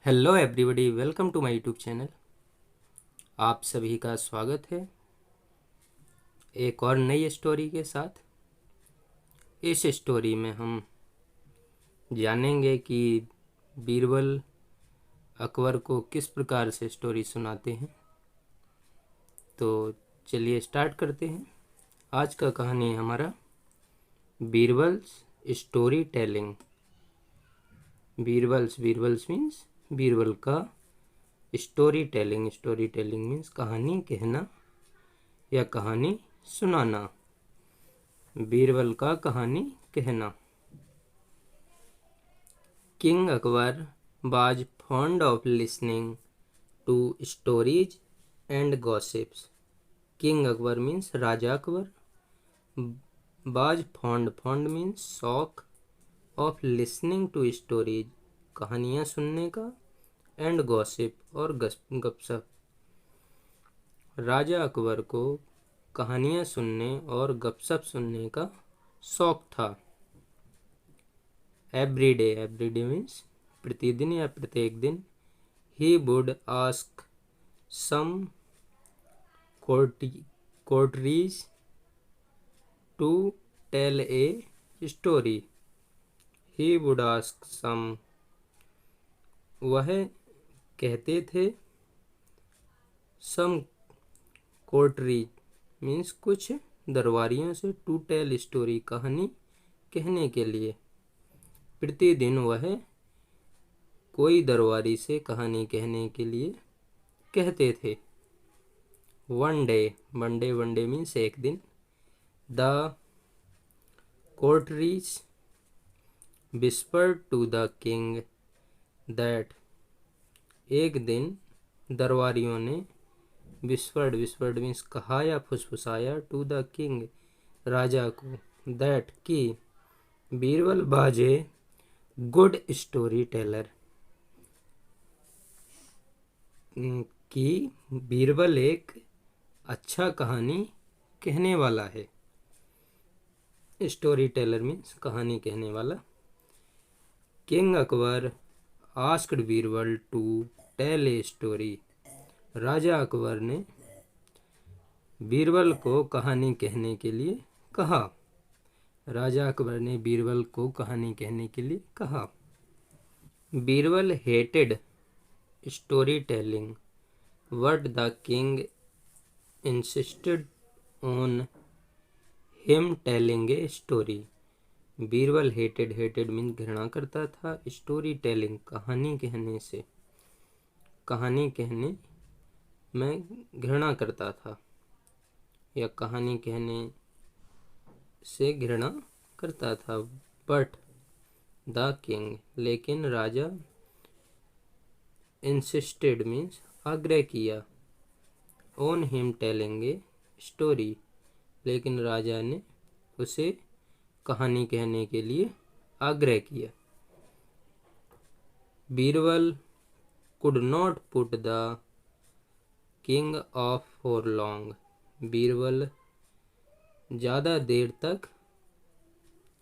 Hello everybody, welcome to my YouTube channel. आप सभी का स्वागत है एक और नई स्टोरी के साथ। इस स्टोरी में हम जानेंगे कि बीरबल अकबर को किस प्रकार से स्टोरी सुनाते हैं। तो चलिए स्टार्ट करते हैं। आज का कहानी हमारा Birbal's story telling. Birbal's means Birbal का स्टोरी टेलिंग मीन्स कहानी कहना या कहानी सुनाना। बीरबल का कहानी कहना। King Akbar was fond of listening to stories and gossips. King Akbar means Raja Akbar. was fond means शौक of listening to stories कहानियाँ सुनने का and gossip और गपशप। राजा अकबर को कहानियाँ सुनने और गपशप सुनने का शौक था। एवरी डे मीन्स प्रतिदिन या प्रत्येक दिन। He would ask some courtiers to tell a story. He would ask some, वह कहते थे, सम कोर्टरीज मीन्स कुछ दरबारियों से, टू टेल स्टोरी कहानी कहने के लिए। प्रतिदिन वह कोई दरबारी से कहानी कहने के लिए कहते थे। वन डे मीन्स एक दिन। The courtiers whispered to the king that, एक दिन दरबारियों ने whispered मीन्स कहा या फुसफुसाया, टू द किंग राजा को, दैट कि बीरबल बाजे गुड स्टोरी टेलर, कि बीरबल एक अच्छा कहानी कहने वाला है। स्टोरी टेलर मीन्स कहानी कहने वाला। King Akbar asked Birbal to tell a story, राजा अकबर ने बीरबल को कहानी कहने के लिए कहा। राजा अकबर ने बीरबल को कहानी कहने के लिए कहा। Birbal hated story telling but the king insisted on him telling a story. Birbal hated mean घृणा करता था, स्टोरी टेलिंग कहानी कहने से, कहानी कहने में घृणा करता था या कहानी कहने से घृणा करता था। बट द किंग, लेकिन राजा, इंसिस्टेड मीन्स आग्रह किया, on him telling a story, लेकिन राजा ने उसे कहानी कहने के लिए आग्रह किया। Birbal could not put the king of for long. Birbal ज़्यादा देर तक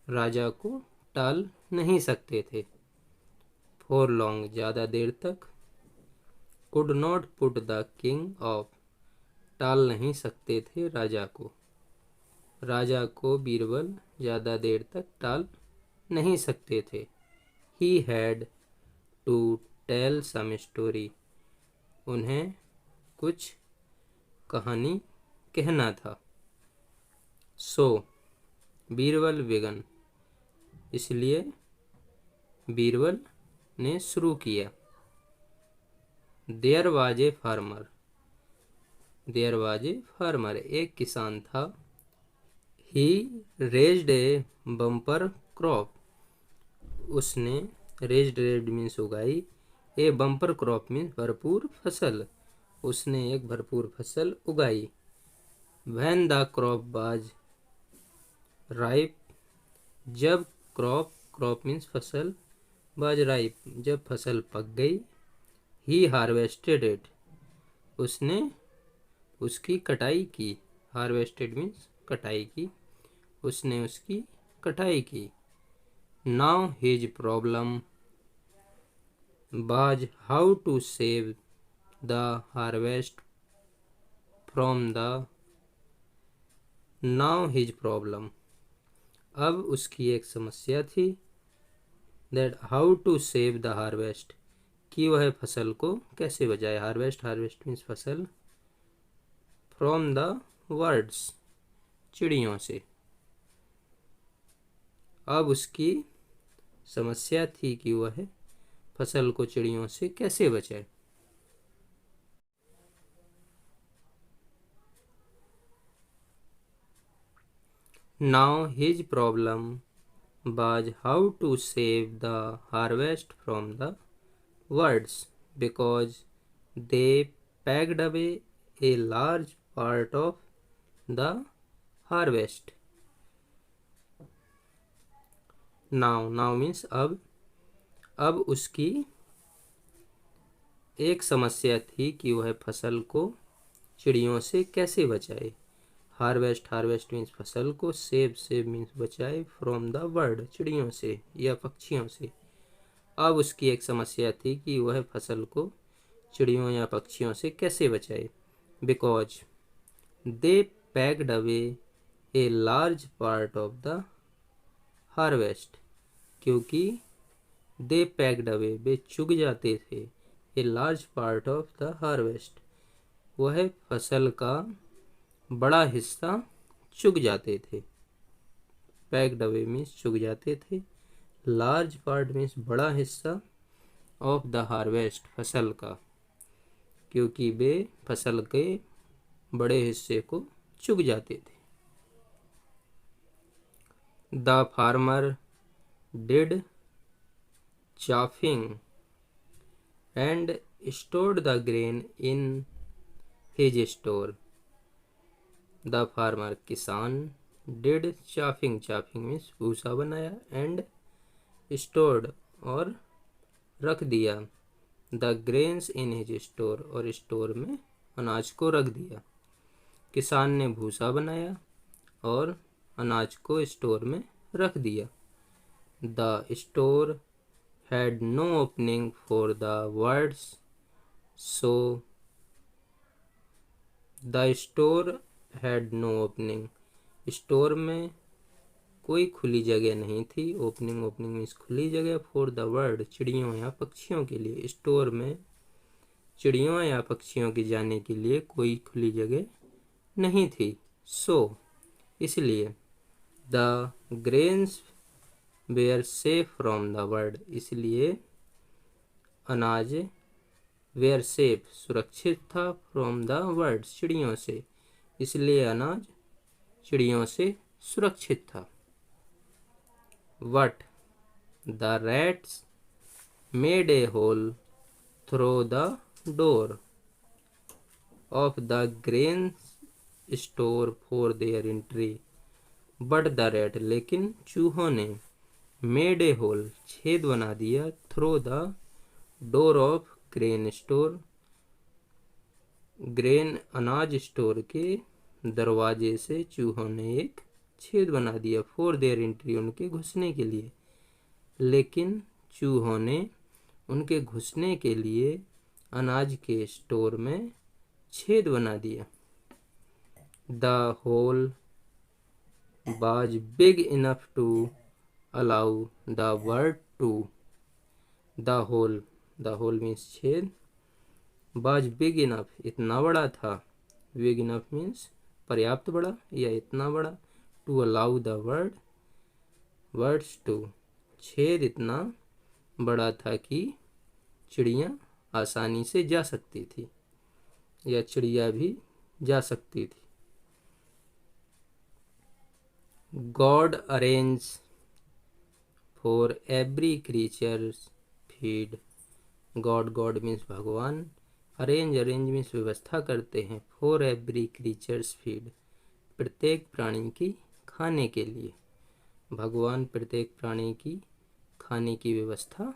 राजा को टाल नहीं सकते थे। फॉर लॉन्ग ज़्यादा देर तक। Could not put the king of, टाल नहीं सकते थे राजा को। राजा को बीरबल ज़्यादा देर तक टाल नहीं सकते थे। He had to tell some story, उन्हें कुछ कहानी कहना था। सो बीरबल बिगन, इसलिए बीरबल ने शुरू किया। There was a farmer, there was a farmer, एक किसान था। He raised a bumper crop, उसने रेज्ड मीन्स उगाई, ए बम्पर क्रॉप मीन्स भरपूर फसल, उसने एक भरपूर फसल उगाई। When the crop was ripe, जब क्रॉप मीन्स फसल, वाज राइप जब फसल पक गई। ही हार्वेस्टेड इट, उसने उसकी कटाई की। हार्वेस्टेड मीन्स कटाई की, उसने उसकी कटाई की। Now his problem was how to save the harvest from the now his problem. अब उसकी एक समस्या थी, that how to save the harvest, कि वह फसल को कैसे बचाए। हार्वेस्ट, हार्वेस्ट मीन्स फसल, फ्रॉम द वर्ड्स, चिड़ियों से। अब उसकी समस्या थी कि वह फसल को चिड़ियों से कैसे बचाए। Now his problem was how to save the harvest from the birds, because they packed away a large part of the harvest. Now means अब उसकी एक समस्या थी कि वह फसल को चिड़ियों से कैसे बचाए। हार्वेस्ट, हार्वेस्ट मीन्स फसल को, सेव मीन्स बचाए, फ्रॉम द बर्ड, चिड़ियों से या पक्षियों से। अब उसकी एक समस्या थी कि वह फसल को चिड़ियों या पक्षियों से कैसे बचाए। Because they packed away a large part of the harvest, क्योंकि दे पैक्ड अवे, वे चुग जाते थे, a large part of the harvest, वह फसल का बड़ा हिस्सा चुग जाते थे। पैक्ड अवे मीन्स चुग जाते थे, लार्ज पार्ट मीन्स बड़ा हिस्सा, ऑफ द हार्वेस्ट, फसल का, क्योंकि वे फसल के बड़े हिस्से को चुग जाते थे। The farmer did chaffing and stored the grain in his store. The farmer, किसान, did chaffing, chaffing means भूसा बनाया, and stored और रख दिया, the grains in his store, और स्टोर में अनाज को रख दिया। किसान ने भूसा बनाया और अनाज को स्टोर में रख दिया। The store had no opening for the words, so the store had no opening, store में कोई खुली जगह नहीं थी। ओपनिंग, ओपनिंग मीन्स खुली जगह, फॉर द वर्ड, चिड़ियों या पक्षियों के लिए। स्टोर में चिड़ियों या पक्षियों के जाने के लिए कोई खुली जगह नहीं थी। सो इसलिए the grains were safe from the bird, इसलिए अनाज वेयर सेफ, सुरक्षित था, फ्रॉम द बर्ड, चिड़ियों से, इसलिए अनाज चिड़ियों से सुरक्षित था। But the rats made a hole through the door of the grain store for their entry, but the rat, लेकिन चूहों ने, मेड ए होल, छेद बना दिया, through the door of grain store, grain अनाज स्टोर के दरवाजे से चूहों ने एक छेद बना दिया, फॉर देयर एंट्री, उनके घुसने के लिए। लेकिन चूहों ने उनके घुसने के लिए अनाज के स्टोर में छेद बना दिया। The hole was big enough to allow the bird to, the hole means छेद, was big enough, इतना बड़ा था, big enough means पर्याप्त बड़ा या इतना बड़ा, to allow the birds to, छेद इतना बड़ा था कि चिड़िया आसानी से जा सकती थी या चिड़िया भी जा सकती थी। God arranges for every creature's feed, God means भगवान, arrange means व्यवस्था करते हैं, for every creature's feed, प्रत्येक प्राणी की खाने के लिए। भगवान प्रत्येक प्राणी की खाने की व्यवस्था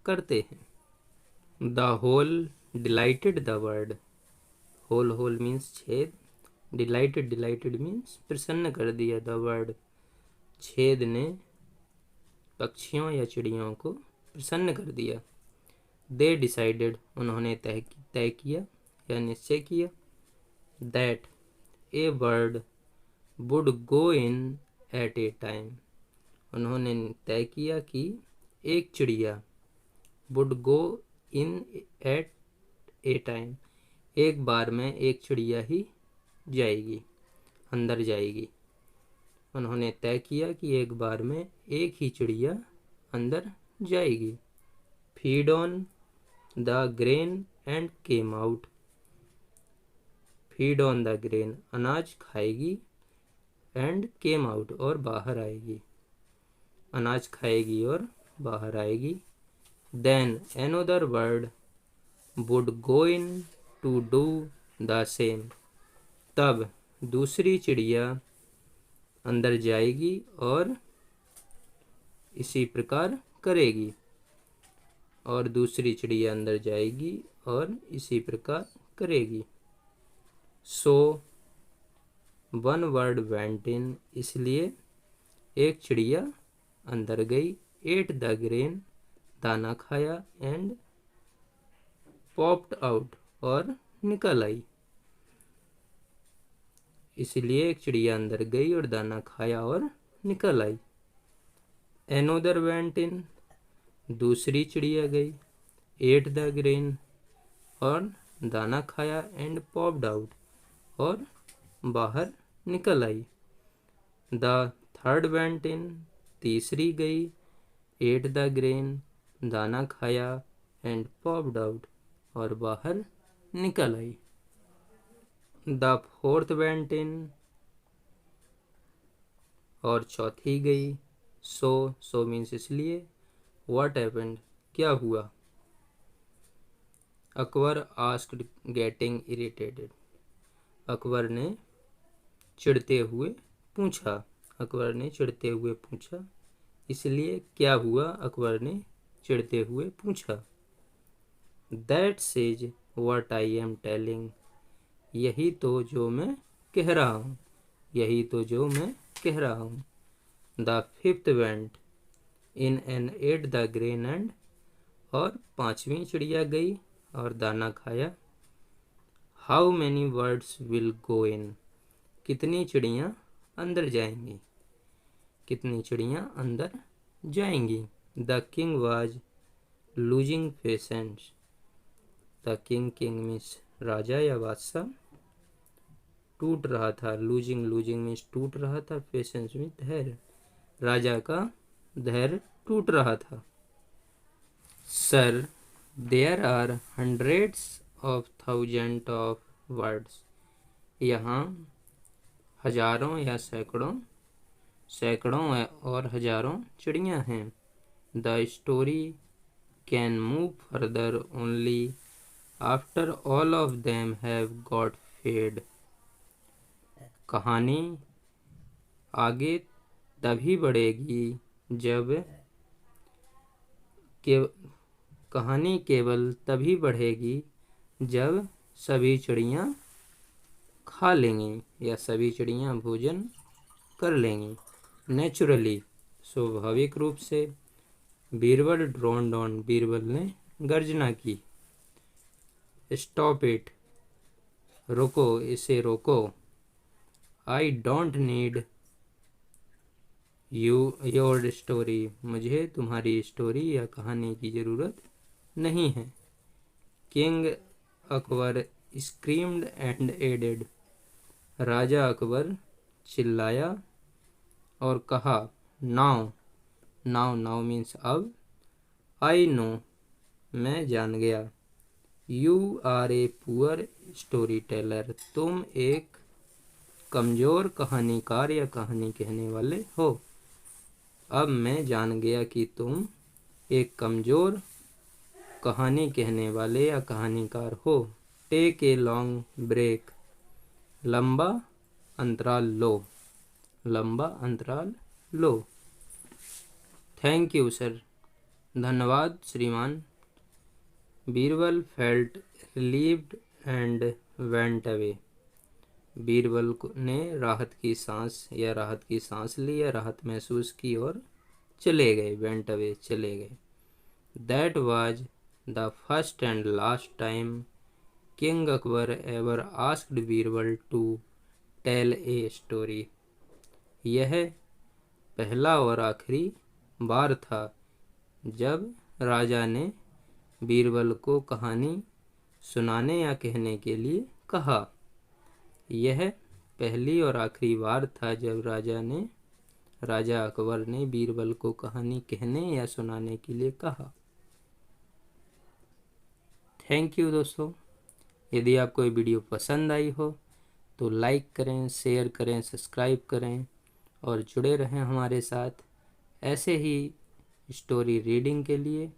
करते हैं। The whole delighted the bird, whole means छेद, डिलाइटेड मीन्स प्रसन्न कर दिया, द वर्ड, छेद ने पक्षियों या चिड़ियों को प्रसन्न कर दिया। दे डिसाइडेड, उन्होंने तय किया या निश्चय किया। That a bird would go in at a time, उन्होंने तय किया कि एक चिड़िया would go in at a time, एक बार में एक चिड़िया ही जाएगी, अंदर जाएगी। उन्होंने तय किया कि एक बार में एक ही चिड़िया अंदर जाएगी। Feed on the grain and came out, feed on the grain, अनाज खाएगी, एंड केम आउट, और बाहर आएगी, अनाज खाएगी और बाहर आएगी। Then another bird would go in to do the same, तब दूसरी चिड़िया अंदर जाएगी और इसी प्रकार करेगी, और दूसरी चिड़िया अंदर जाएगी और इसी प्रकार करेगी। So one bird went in, इसलिए एक चिड़िया अंदर गई। एट द ग्रेन, दाना खाया, एंड पॉप्ड आउट, और निकल आई। इसलिए एक चिड़िया अंदर गई और दाना खाया और निकल आई। एनोदर वेंट इन, दूसरी चिड़िया गई। एट द ग्रेन, और दाना खाया, एंड पॉप्ड आउट, और बाहर निकल आई। द थर्ड वेंट इन, तीसरी गई। एट द ग्रेन, दाना खाया, एंड पॉप्ड आउट, और बाहर निकल आई। द फोर्थ वेंट इन, और चौथी गई। सो मीन्स इसलिए। व्हाट हैपेंड, क्या हुआ। Akbar asked getting irritated, Akbar ने चिढ़ते हुए पूछा, अकबर ने चिढ़ते हुए पूछा। इसलिए क्या हुआ, अकबर ने चिढ़ते हुए पूछा। That says what I am telling, यही तो जो मैं कह रहा हूँ, यही तो जो मैं कह रहा हूँ। The fifth went in and ate the grain and, और पांचवी चिड़िया गई और दाना खाया। How many birds will go in, कितनी चिड़ियाँ अंदर जाएंगी, कितनी चिड़ियाँ अंदर जाएंगी। The king was losing patience, the king, king means राजा या बादशाह, टूट रहा था। लूजिंग, लूजिंग मीन्स टूट रहा था। पेशेंस मीन्स धैर्य, राजा का धैर्य टूट रहा था। Sir there are hundreds of thousand of birds, यहाँ हजारों या सैकड़ों, सैकड़ों और हजारों चिड़ियाँ हैं। The story can move further only after all of them have got fed, कहानी आगे तभी बढ़ेगी जब कहानी केवल तभी बढ़ेगी जब सभी चिड़ियाँ खा लेंगी या सभी चिड़ियाँ भोजन कर लेंगी। नेचुरली, स्वाभाविक रूप से। बीरबल ड्रोन्ड ऑन, बीरबल ने गर्जना की। स्टॉप इट, रोको, इसे रोको। I don't need your story, मुझे तुम्हारी स्टोरी या कहानी की ज़रूरत नहीं है। King Akbar screamed and added, राजा अकबर चिल्लाया और कहा। नाउ, नाउ, नाउ मीन्स अब। आई नो, मैं जान गया। You are a poor story teller, तुम एक कमज़ोर कहानीकार या कहानी कहने वाले हो। अब मैं जान गया कि तुम एक कमज़ोर कहानी कहने वाले या कहानीकार हो। टेक ए लॉन्ग ब्रेक, लंबा अंतराल लो, लंबा अंतराल लो। थैंक यू सर, धन्यवाद श्रीमान। Birbal felt relieved and went away, Birbal ने राहत की सांस ली या राहत महसूस की और चले गए। वेंट अवे, चले गए। That was the first and last time king Akbar ever asked Birbal to tell a story. यह पहला और आखिरी बार था जब राजा ने बीरबल को कहानी सुनाने या कहने के लिए कहा। यह पहली और आखिरी बार था जब राजा अकबर ने बीरबल को कहानी कहने या सुनाने के लिए कहा। थैंक यू दोस्तों। यदि आपको ये वीडियो पसंद आई हो तो लाइक करें, शेयर करें, सब्सक्राइब करें और जुड़े रहें हमारे साथ ऐसे ही स्टोरी रीडिंग के लिए।